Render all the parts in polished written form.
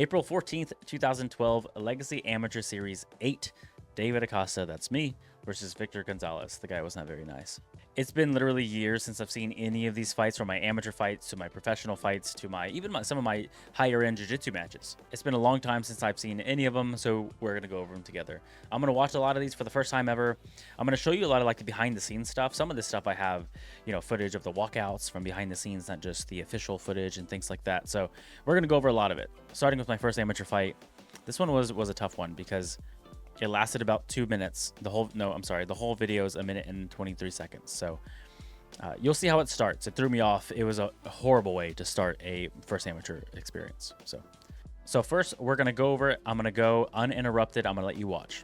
April 14th, 2012, Legacy Amateur Series 8. David Acosta, that's me, versus Victor Gonzalez. The guy was not very nice. It's been literally years since I've seen any of these fights, from my amateur fights to my professional fights to some of my higher end jiu-jitsu matches. It's been a long time since I've seen any of them, so we're gonna go over them together. I'm gonna watch a lot of these for the first time ever. I'm gonna show you a lot of like the behind the scenes stuff. Some of this stuff I have, footage of the walkouts from behind the scenes, not just the official footage and things like that. So we're gonna go over a lot of it. Starting with my first amateur fight. This one was a tough one because it lasted about 2 minutes. The whole video is 1 minute and 23 seconds. So you'll see how it starts. It threw me off. It was a horrible way to start a first amateur experience. So first, we're going to go over it. I'm going to go uninterrupted. I'm going to let you watch.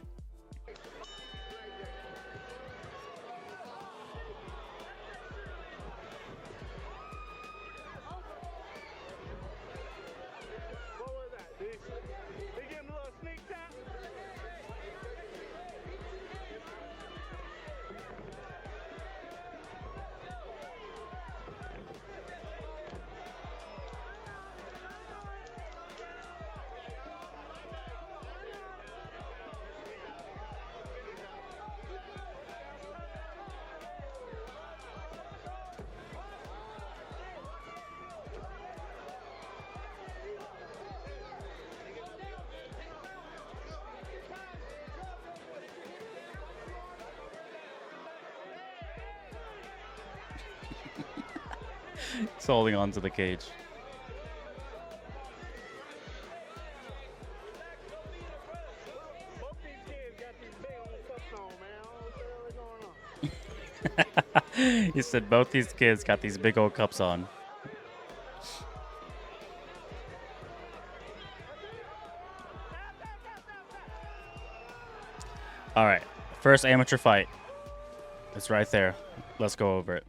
He's holding on to the cage. He said both these kids got these big old cups on. All right, first amateur fight. It's right there. Let's go over it.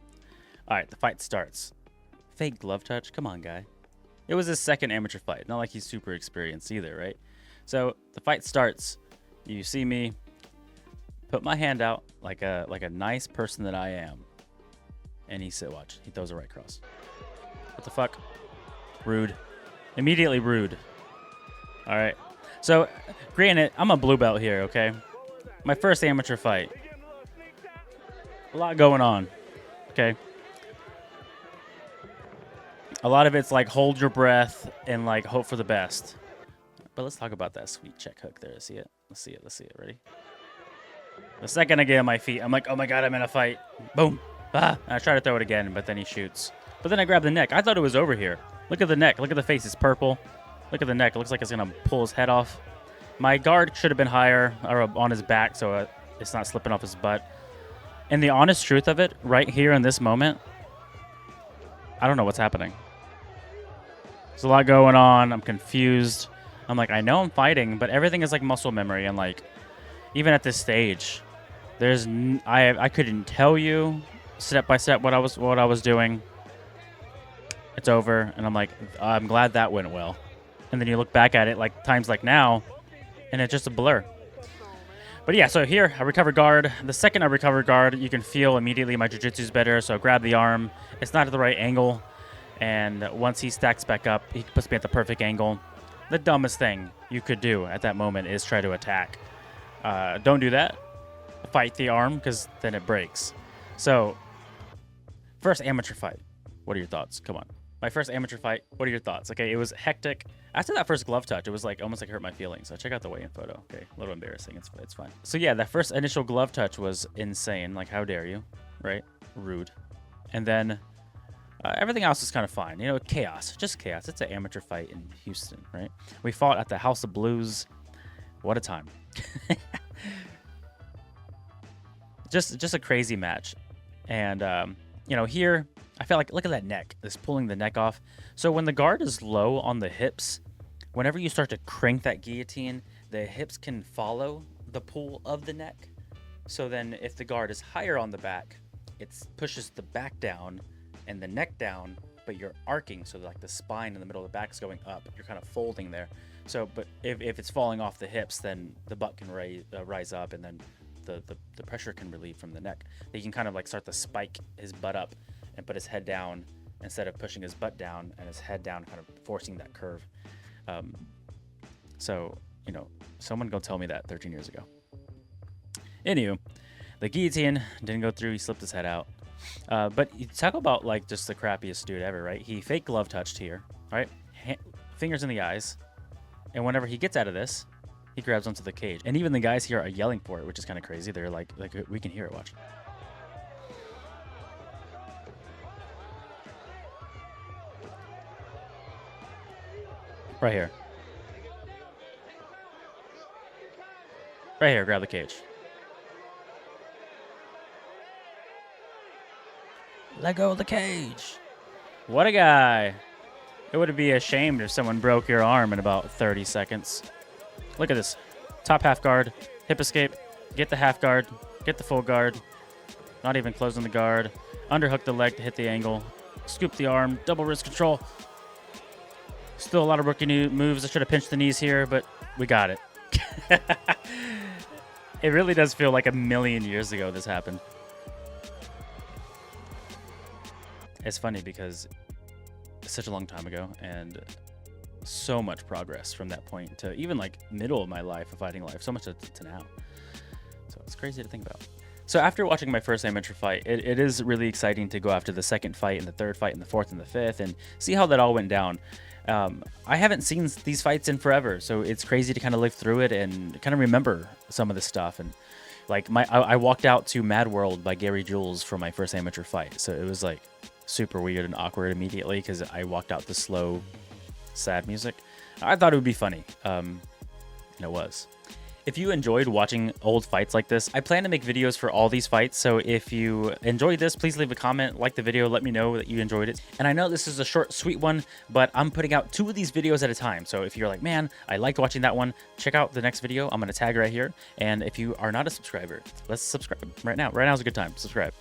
All right, the fight starts. Fake glove touch? Come on, guy. It was his second amateur fight. Not like he's super experienced either, right? So the fight starts. You see me put my hand out like a nice person that I am. And he said, watch, he throws a right cross. What the fuck? Rude. Immediately rude. All right. So, granted, I'm a blue belt here, okay? My first amateur fight. A lot going on, okay? A lot of it's like hold your breath and like hope for the best. But let's talk about that sweet check hook there. See it? Let's see it. Let's see it. Ready? The second I get on my feet, I'm like, oh my God, I'm in a fight. Boom. Ah. And I try to throw it again, but then he shoots. But then I grab the neck. I thought it was over here. Look at the neck. Look at the face. It's purple. Look at the neck. It looks like it's going to pull his head off. My guard should have been higher or on his back so it's not slipping off his butt. And the honest truth of it, right here in this moment, I don't know what's happening. There's a lot going on. I'm confused. I'm like, I know I'm fighting, but everything is like muscle memory. And like, even at this stage, I couldn't tell you step by step what I was doing. It's over, and I'm like, I'm glad that went well. And then you look back at it like times like now, and it's just a blur. But yeah, so here I recover guard. The second I recover guard, you can feel immediately my jiu-jitsu is better. So I grab the arm. It's not at the right angle. And once he stacks back up, he puts me at the perfect angle. The dumbest thing you could do at that moment is try to attack. Don't do that. Fight the arm, because then it breaks. So, first amateur fight. What are your thoughts? Come on. My first amateur fight. What are your thoughts? Okay, it was hectic. After that first glove touch, it was like almost like hurt my feelings. So check out the weigh-in photo. Okay, a little embarrassing. It's fine. So yeah, that first initial glove touch was insane. Like, how dare you, right? Rude. And then everything else is kind of fine. Chaos. Just chaos. It's an amateur fight in Houston, right? We fought at the House of Blues. What a time. Just a crazy match. And, here, I felt like, look at that neck. This pulling the neck off. So when the guard is low on the hips, whenever you start to crank that guillotine, the hips can follow the pull of the neck. So then if the guard is higher on the back, it pushes the back down and the neck down, but you're arcing. So like the spine in the middle of the back is going up. You're kind of folding there. So, but if it's falling off the hips, then the butt can rise up, and then the pressure can relieve from the neck. He can kind of like start to spike his butt up and put his head down instead of pushing his butt down and his head down, kind of forcing that curve. So, you know, someone go tell me that 13 years ago. Anywho, the guillotine didn't go through. He slipped his head out. But you talk about like just the crappiest dude ever, right? He fake glove touched here, right? Fingers in the eyes. And whenever he gets out of this, he grabs onto the cage. And even the guys here are yelling for it, which is kind of crazy. They're like we can hear it. Watch. Right here. Right here, grab the cage. Let go of the cage. What a guy. It would be a shame if someone broke your arm in about 30 seconds. Look at this. Top half guard, hip escape, get the half guard, get the full guard. Not even closing the guard. Underhook the leg to hit the angle. Scoop the arm, double wrist control. Still a lot of rookie moves. I should have pinched the knees here, but we got it. It really does feel like a million years ago this happened. It's funny because it's such a long time ago and so much progress from that point to even like middle of my life, of fighting life, so much to now. So it's crazy to think about. So after watching my first amateur fight, it is really exciting to go after the second fight and the third fight and the fourth and the fifth and see how that all went down. I haven't seen these fights in forever, so it's crazy to kind of live through it and kind of remember some of this stuff. And like I walked out to Mad World by Gary Jules for my first amateur fight, so it was like super weird and awkward immediately because I walked out to slow, sad music. I thought it would be funny, and it was. If you enjoyed watching old fights like this, I plan to make videos for all these fights, so if you enjoyed this, please leave a comment, like the video, let me know that you enjoyed it. And I know this is a short, sweet one, but I'm putting out 2 of these videos at a time, so if you're like, man, I liked watching that one, check out the next video. I'm going to tag right here, and if you are not a subscriber, let's subscribe right now. Right now is a good time. Subscribe.